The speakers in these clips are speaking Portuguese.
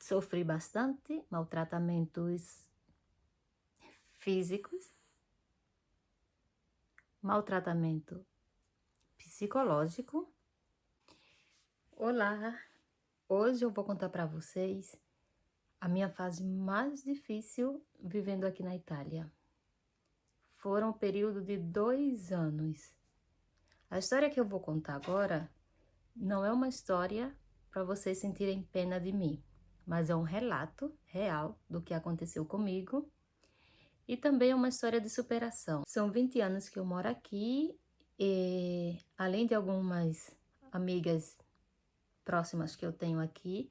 Sofri bastante maltratamentos físicos, maltratamento psicológico. Olá, hoje eu vou contar para vocês a minha fase mais difícil vivendo aqui na Itália. Foram um período de 2 anos. A história que eu vou contar agora não é uma história para vocês sentirem pena de mim, mas é um relato real do que aconteceu comigo e também é uma história de superação. São 20 anos que eu moro aqui e, além de algumas amigas próximas que eu tenho aqui,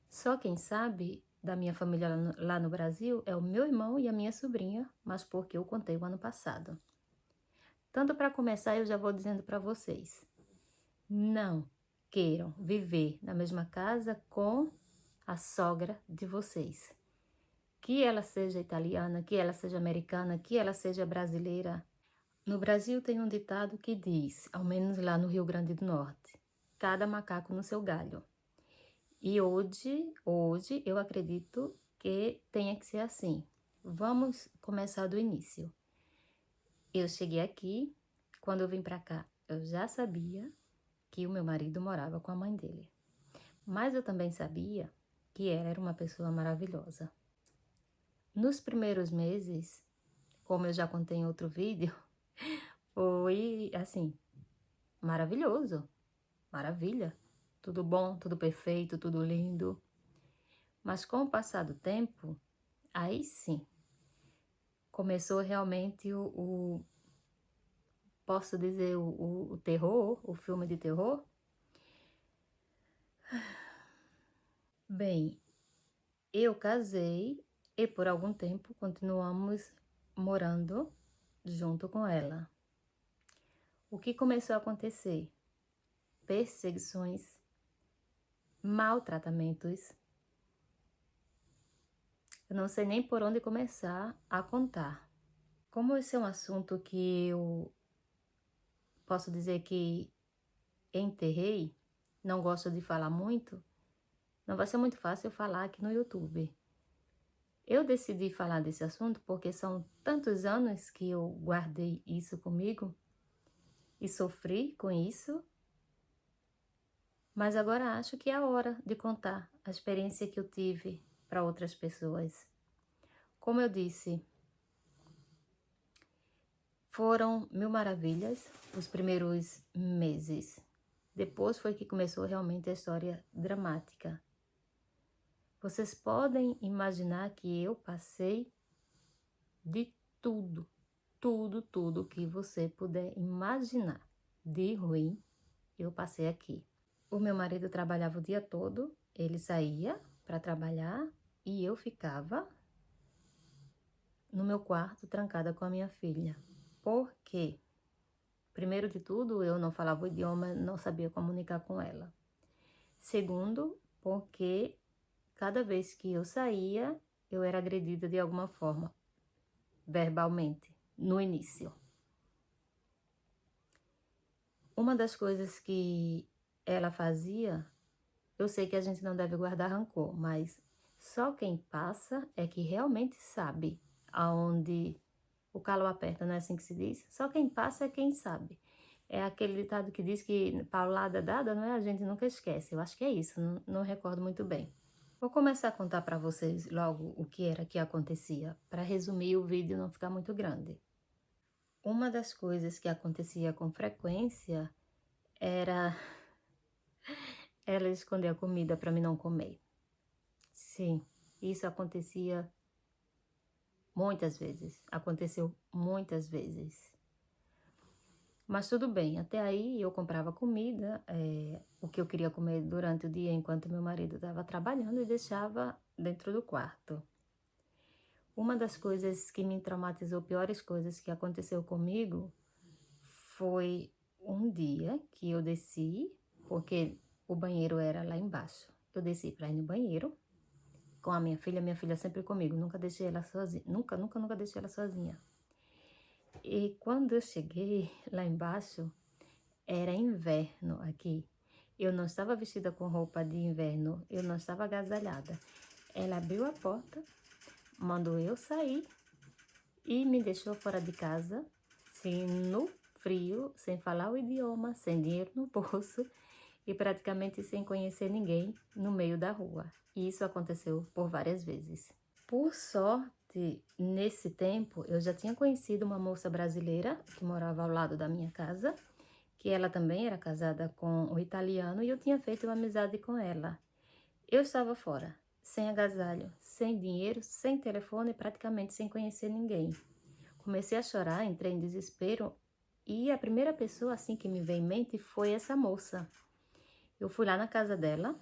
só quem sabe da minha família lá no Brasil é o meu irmão e a minha sobrinha, mas porque eu contei o ano passado. Tanto para começar, eu já vou dizendo para vocês, não queiram viver na mesma casa com a sogra de vocês. Que ela seja italiana, que ela seja americana, que ela seja brasileira. No Brasil tem um ditado que diz, ao menos lá no Rio Grande do Norte, cada macaco no seu galho. E hoje eu acredito que tenha que ser assim. Vamos começar do início. Eu cheguei aqui, quando eu vim para cá, eu já sabia que o meu marido morava com a mãe dele. Mas eu também sabia que ela era uma pessoa maravilhosa. Nos primeiros meses, como eu já contei em outro vídeo, foi assim, maravilhoso, maravilha. Tudo bom, tudo perfeito, tudo lindo. Mas com o passar do tempo, aí sim, começou realmente posso dizer, o terror, o filme de terror. Bem, eu casei e por algum tempo continuamos morando junto com ela. O que começou a acontecer? Perseguições, maltratamentos. Eu não sei nem por onde começar a contar. Como esse é um assunto que eu posso dizer que enterrei, não gosto de falar muito, não vai ser muito fácil eu falar aqui no YouTube. Eu decidi falar desse assunto porque são tantos anos que eu guardei isso comigo e sofri com isso, mas agora acho que é a hora de contar a experiência que eu tive para outras pessoas. Como eu disse, foram mil maravilhas os primeiros meses. Depois foi que começou realmente a história dramática. Vocês podem imaginar que eu passei de tudo, tudo que você puder imaginar de ruim, eu passei aqui. O meu marido trabalhava o dia todo, ele saía para trabalhar e eu ficava no meu quarto trancada com a minha filha. Por quê? Primeiro de tudo, eu não falava o idioma, não sabia comunicar com ela. Segundo, porque cada vez que eu saía, eu era agredida de alguma forma, verbalmente, no início. Uma das coisas que ela fazia, eu sei que a gente não deve guardar rancor, mas só quem passa é que realmente sabe aonde o calo aperta, não é assim que se diz? Só quem passa é quem sabe. É aquele ditado que diz que paulada dada, não é? A gente nunca esquece. Eu acho que é isso, não recordo muito bem. Vou começar a contar para vocês logo o que era que acontecia, para resumir o vídeo não ficar muito grande. Uma das coisas que acontecia com frequência era ela esconder a comida para mim não comer. Sim, isso acontecia muitas vezes, aconteceu muitas vezes. Mas tudo bem, até aí eu comprava comida, o que eu queria comer durante o dia enquanto meu marido estava trabalhando e deixava dentro do quarto. Uma das coisas que me traumatizou, piores coisas que aconteceu comigo, foi um dia que eu desci, porque o banheiro era lá embaixo. Eu desci para ir no banheiro com a minha filha sempre comigo, nunca deixei ela sozinha, nunca deixei ela sozinha. E quando eu cheguei lá embaixo, era inverno aqui. Eu não estava vestida com roupa de inverno, eu não estava agasalhada. ela abriu a porta, mandou eu sair e me deixou fora de casa, assim, no frio, sem falar o idioma, sem dinheiro no bolso e praticamente sem conhecer ninguém no meio da rua. E isso aconteceu por várias vezes. Por sorte, nesse tempo, eu já tinha conhecido uma moça brasileira que morava ao lado da minha casa, que ela também era casada com um italiano e eu tinha feito uma amizade com ela. Eu estava fora, sem agasalho, sem dinheiro, sem telefone, praticamente sem conhecer ninguém. Comecei a chorar, entrei em desespero e a primeira pessoa assim que me veio em mente foi essa moça. Eu fui lá na casa dela,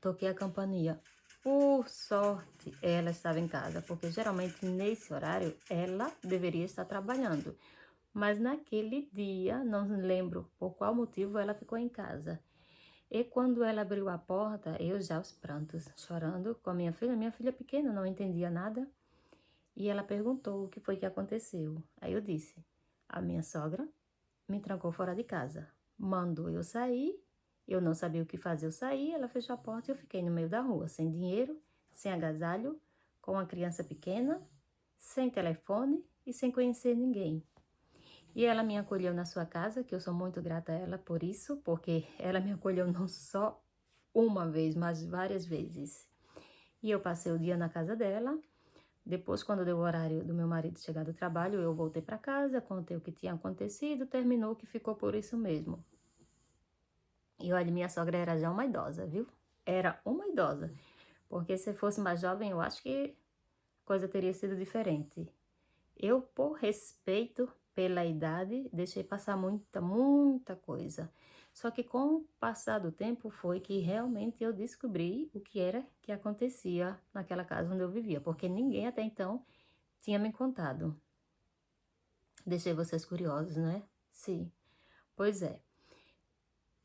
toquei a campainha. Por sorte, ela estava em casa, porque geralmente nesse horário ela deveria estar trabalhando. Mas naquele dia, não lembro por qual motivo, ela ficou em casa. E quando ela abriu a porta, eu já aos prantos, chorando com a minha filha pequena, não entendia nada. E ela perguntou o que foi que aconteceu. Aí eu disse, a minha sogra me trancou fora de casa, mandou eu sair, eu não sabia o que fazer, eu saí, ela fechou a porta e eu fiquei no meio da rua, sem dinheiro, sem agasalho, com uma criança pequena, sem telefone e sem conhecer ninguém. E ela me acolheu na sua casa, que eu sou muito grata a ela por isso, porque ela me acolheu não só uma vez, mas várias vezes. E eu passei o dia na casa dela. Depois, quando deu o horário do meu marido chegar do trabalho, eu voltei para casa, contei o que tinha acontecido, terminou que ficou por isso mesmo. E olha, minha sogra era já uma idosa, viu? Era uma idosa. Porque se fosse mais jovem, eu acho que a coisa teria sido diferente. Eu, por respeito pela idade, deixei passar muita coisa. Só que com o passar do tempo foi que realmente eu descobri o que era que acontecia naquela casa onde eu vivia, porque ninguém até então tinha me contado. Deixei vocês curiosos, né? Sim. Pois é.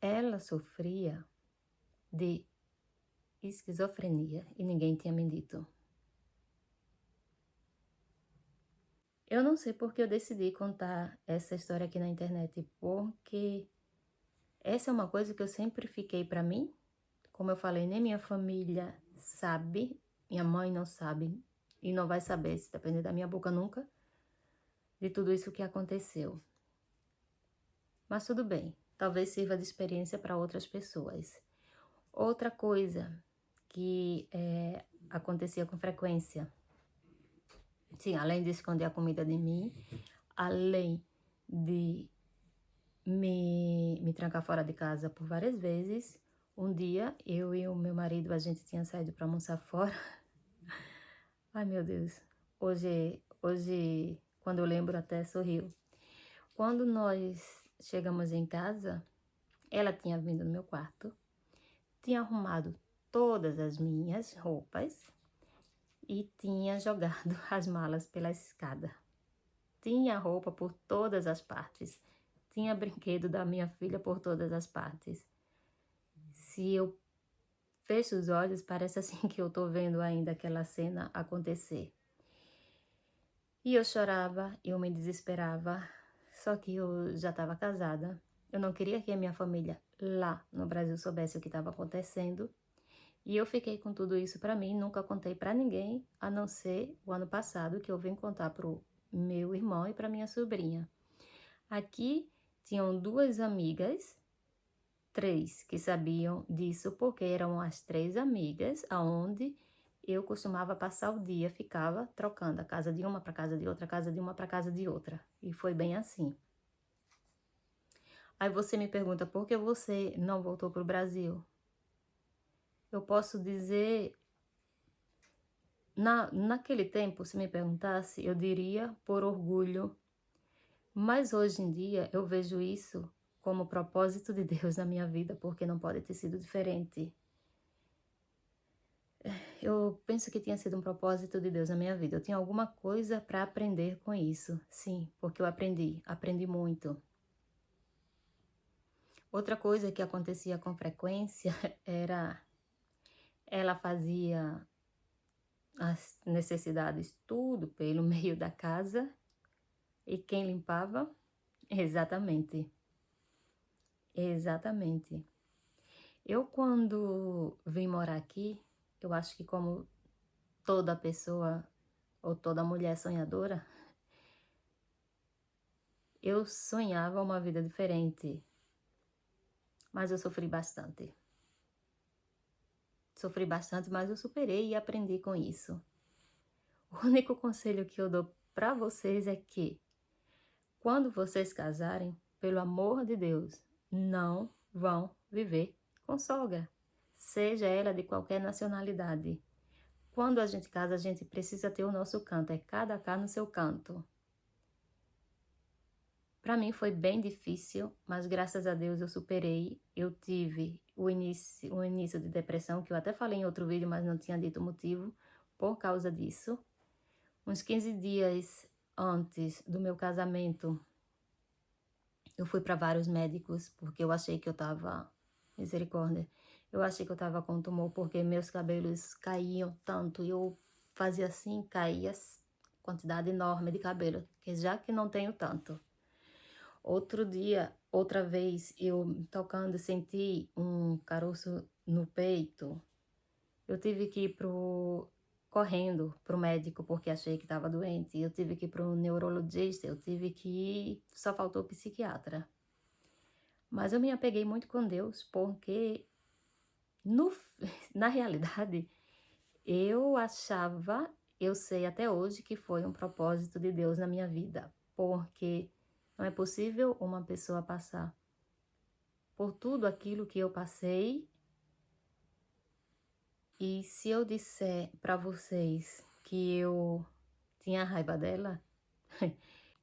Ela sofria de esquizofrenia e ninguém tinha me dito. Eu não sei porque eu decidi contar essa história aqui na internet, porque essa é uma coisa que eu sempre fiquei para mim. Como eu falei, nem minha família sabe, minha mãe não sabe e não vai saber, se depender da minha boca nunca, de tudo isso que aconteceu. Mas tudo bem, talvez sirva de experiência para outras pessoas. Outra coisa que acontecia com frequência, sim, além de esconder a comida de mim, além de me trancar fora de casa por várias vezes. Um dia, eu e o meu marido, a gente tinha saído para almoçar fora. Ai, meu Deus. Hoje, quando eu lembro, até sorrio. Quando nós chegamos em casa, ela tinha vindo no meu quarto, tinha arrumado todas as minhas roupas e tinha jogado as malas pela escada. Tinha roupa por todas as partes. Tinha brinquedo da minha filha por todas as partes. Se eu fecho os olhos, parece assim que eu tô vendo ainda aquela cena acontecer. E eu chorava, eu me desesperava, só que eu já estava casada. Eu não queria que a minha família lá no Brasil soubesse o que estava acontecendo. E eu fiquei com tudo isso para mim, nunca contei para ninguém, a não ser o ano passado, que eu vim contar pro meu irmão e para minha sobrinha. Aqui tinham duas amigas, três que sabiam disso, porque eram as três amigas aonde eu costumava passar o dia, ficava trocando a casa de uma para casa de outra, a casa de uma para casa de outra. E foi bem assim. Aí você me pergunta, por que você não voltou para o Brasil? Eu posso dizer, naquele tempo, se me perguntasse, eu diria por orgulho. Mas hoje em dia eu vejo isso como propósito de Deus na minha vida, porque não pode ter sido diferente. Eu penso que tinha sido um propósito de Deus na minha vida. Eu tinha alguma coisa para aprender com isso. Sim, porque eu aprendi muito. Outra coisa que acontecia com frequência era ela fazia as necessidades tudo pelo meio da casa e quem limpava? Exatamente. Exatamente. Eu quando vim morar aqui, Eu acho que como toda pessoa ou toda mulher sonhadora, eu sonhava uma vida diferente, mas eu sofri bastante. Sofri bastante, mas eu superei e aprendi com isso. O único conselho que eu dou para vocês é que, quando vocês casarem, pelo amor de Deus, não vão viver com sogra, seja ela de qualquer nacionalidade. Quando a gente casa, a gente precisa ter o nosso canto, é cada cá no seu canto. Para mim foi bem difícil, mas graças a Deus eu superei. Eu tive um início de depressão, que eu até falei em outro vídeo, mas não tinha dito o motivo, por causa disso. Uns 15 dias antes do meu casamento, eu fui para vários médicos, porque eu achei que eu tava, misericórdia, eu achei que eu tava com tumor, porque meus cabelos caíam tanto, e eu fazia assim, caía quantidade enorme de cabelo, que já que não tenho tanto. Outro dia, outra vez, eu tocando, senti um caroço no peito. Eu tive que ir correndo pro médico, porque achei que estava doente. Eu tive que ir pro neurologista, eu tive que ir, só faltou o psiquiatra. Mas eu me apeguei muito com Deus, porque no, na realidade, eu achava, eu sei até hoje que foi um propósito de Deus na minha vida, porque não é possível uma pessoa passar por tudo aquilo que eu passei, e se eu disser para vocês que eu tinha raiva dela,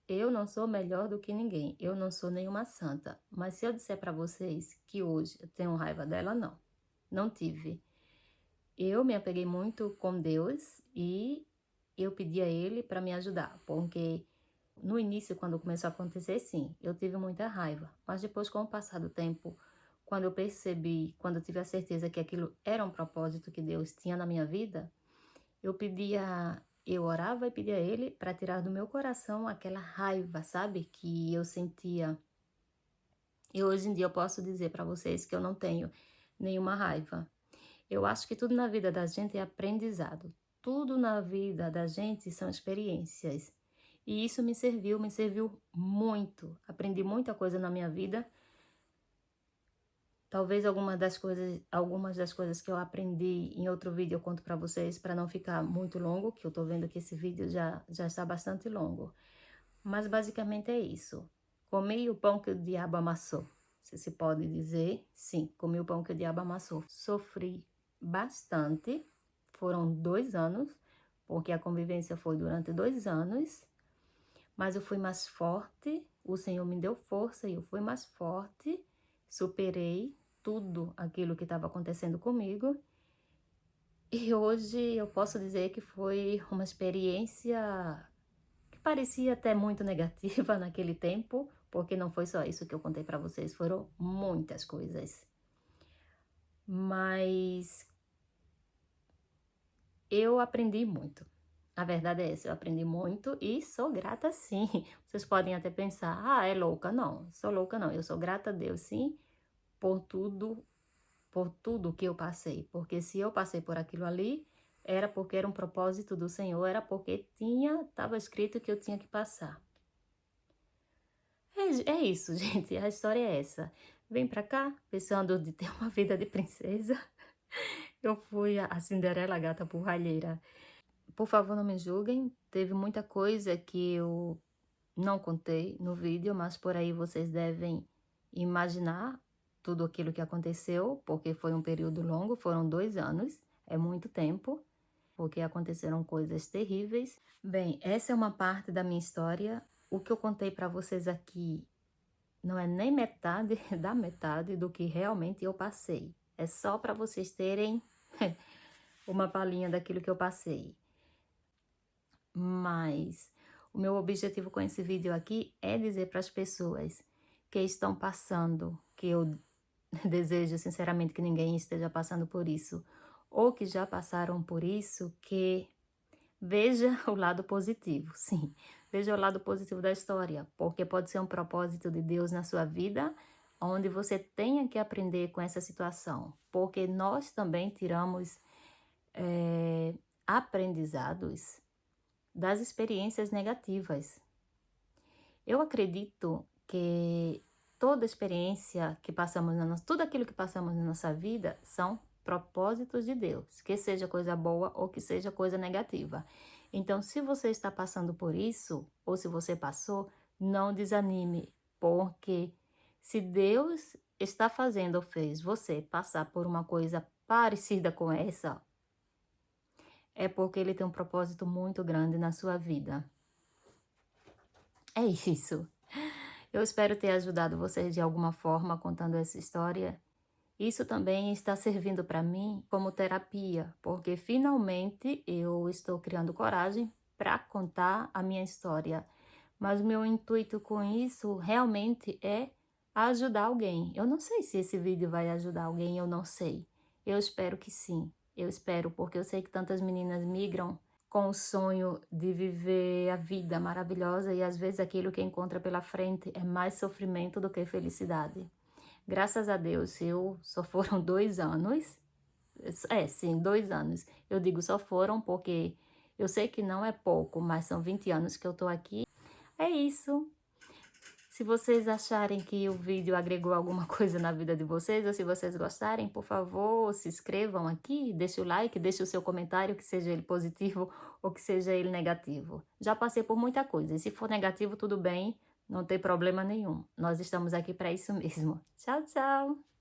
eu não sou melhor do que ninguém, eu não sou nenhuma santa, mas se eu disser para vocês que hoje eu tenho raiva dela, não tive. Eu me apeguei muito com Deus e eu pedi a Ele para me ajudar, porque no início, quando começou a acontecer, sim, eu tive muita raiva. Mas depois, com o passar do tempo, quando eu percebi, quando eu tive a certeza que aquilo era um propósito que Deus tinha na minha vida, eu orava e pedia a Ele para tirar do meu coração aquela raiva, sabe, que eu sentia. E hoje em dia eu posso dizer para vocês que eu não tenho nenhuma raiva. Eu acho que tudo na vida da gente é aprendizado. Tudo na vida da gente são experiências. E isso me serviu muito. Aprendi muita coisa na minha vida. Talvez algumas das coisas que eu aprendi em outro vídeo eu conto para vocês, para não ficar muito longo, que eu tô vendo que esse vídeo já está bastante longo. Mas basicamente é isso. Comi o pão que o diabo amassou. Se pode dizer, sim, comi o pão que o diabo amassou. Sofri bastante, foram 2 anos, porque a convivência foi durante 2 anos, mas eu fui mais forte, o Senhor me deu força e eu fui mais forte, superei tudo aquilo que estava acontecendo comigo, e hoje eu posso dizer que foi uma experiência que parecia até muito negativa naquele tempo, porque não foi só isso que eu contei para vocês, foram muitas coisas. Mas eu aprendi muito. A verdade é essa, eu aprendi muito e sou grata sim. Vocês podem até pensar, é louca. Não, sou louca não. Eu sou grata a Deus sim por tudo que eu passei. Porque se eu passei por aquilo ali, era porque era um propósito do Senhor, era porque estava escrito que eu tinha que passar. É isso, gente, a história é essa. Vem pra cá, pensando de ter uma vida de princesa. Eu fui a Cinderela, a gata borralheira. Por favor, não me julguem, teve muita coisa que eu não contei no vídeo, mas por aí vocês devem imaginar tudo aquilo que aconteceu, porque foi um período longo, foram 2 anos, é muito tempo, porque aconteceram coisas terríveis. Bem, essa é uma parte da minha história. O que eu contei para vocês aqui não é nem metade da metade do que realmente eu passei. É só para vocês terem uma palhinha daquilo que eu passei. Mas o meu objetivo com esse vídeo aqui é dizer para as pessoas que estão passando, que eu desejo sinceramente que ninguém esteja passando por isso, ou que já passaram por isso, que veja o lado positivo, sim. Veja o lado positivo da história, porque pode ser um propósito de Deus na sua vida, onde você tenha que aprender com essa situação, porque nós também tiramos aprendizados das experiências negativas. Eu acredito que toda experiência que passamos tudo aquilo que passamos na nossa vida são propósitos de Deus, que seja coisa boa ou que seja coisa negativa. Então, se você está passando por isso, ou se você passou, não desanime, porque se Deus está fazendo ou fez você passar por uma coisa parecida com essa, é porque Ele tem um propósito muito grande na sua vida. É isso. Eu espero ter ajudado vocês de alguma forma contando essa história. Isso também está servindo para mim como terapia, porque finalmente eu estou criando coragem para contar a minha história. Mas o meu intuito com isso realmente é ajudar alguém. Eu não sei se esse vídeo vai ajudar alguém, eu não sei. Eu espero que sim. Eu espero, porque eu sei que tantas meninas migram com o sonho de viver a vida maravilhosa e às vezes aquilo que encontra pela frente é mais sofrimento do que felicidade. Graças a Deus, eu só foram 2 anos. Sim, 2 anos. Eu digo só foram porque eu sei que não é pouco, mas são 20 anos que eu tô aqui. É isso. Se vocês acharem que o vídeo agregou alguma coisa na vida de vocês, ou se vocês gostarem, por favor, se inscrevam aqui, deixe o like, deixe o seu comentário, que seja ele positivo ou que seja ele negativo. Já passei por muita coisa, e se for negativo, tudo bem, não tem problema nenhum. Nós estamos aqui para isso mesmo. Tchau, tchau!